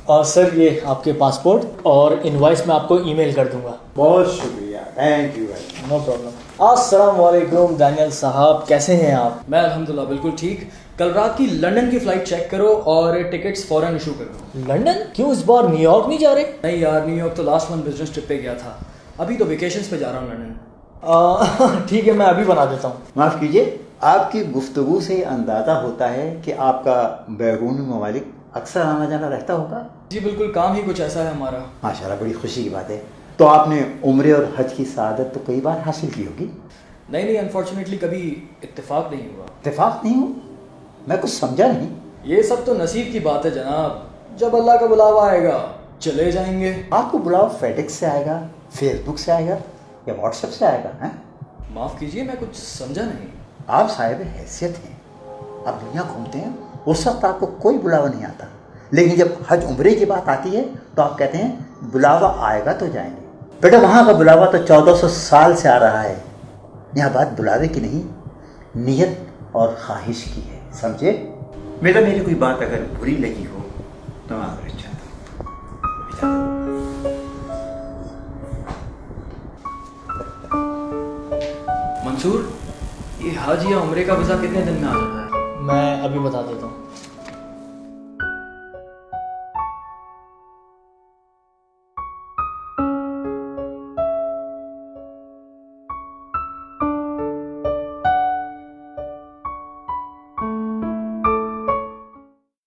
और सर ये आपके पासपोर्ट और इनवॉइस मैं आपको ईमेल कर दूंगा। बहुत शुक्रिया, थैंक यू भाई। No problem. अस्सलाम वालेकुम दानियल साहब, कैसे हैं आप? मैं अल्हम्दुलिल्लाह बिल्कुल ठीक। कल रात की लंदन की फ़्लाइट चेक करो और टिकट्स फ़ौरन इशू करो। लंदन? क्यों इस बार न्यूयॉर्क नहीं जा रहे? नहीं यार, न्यूयॉर्क तो लास्ट मंथ बिजनेस ट्रिप पे गया था, अभी तो वेकेशंस पे जा रहा हूँ लंदन। ठीक है, मैं अभी बना देता हूँ। माफ़ कीजिए, आपकी गुफ्तगू से अंदाज़ा होता है कि आपका बैरूनी ममालिक अक्सर आना जाना रहता होगा। जी बिल्कुल, काम ही कुछ ऐसा है हमारा। माशाल्लाह, बड़ी खुशी की बात है। तो आपने उम्रे और हज की सआदत तो कई बार हासिल की होगी। नहीं, अनफॉर्चुनेटली कभी इत्तेफाक नहीं हुआ। इत्तेफाक नहीं हो? मैं कुछ समझा नहीं। ये सब तो नसीब की बात है जनाब, जब अल्लाह का बुलावा आएगा चले जाएंगे। आपको बुलावा फेडेक्स से आएगा, फेसबुक से आएगा या व्हाट्सएप से आएगा? हैं? माफ़ कीजिए, मैं कुछ समझा नहीं। आप साहिब हैसियत हैं, आप दुनिया घूमते हैं, उस वक्त आपको कोई बुलावा नहीं आता, लेकिन जब हज उम्रे की बात आती है तो आप कहते हैं बुलावा आएगा तो जाएंगे। बेटा, वहाँ का बुलावा तो 1400 साल से आ रहा है। यहाँ बात बुलावे की नहीं, नियत और ख्वाहिश की है, समझे? बेटा, मेरी कोई बात अगर बुरी लगी हो तो मैं आपसे चाहता हूँ। मंसूर, ये हज या उम्रे का वीज़ा कितने दिन में आ जाता है? मैं अभी बता देता हूँ।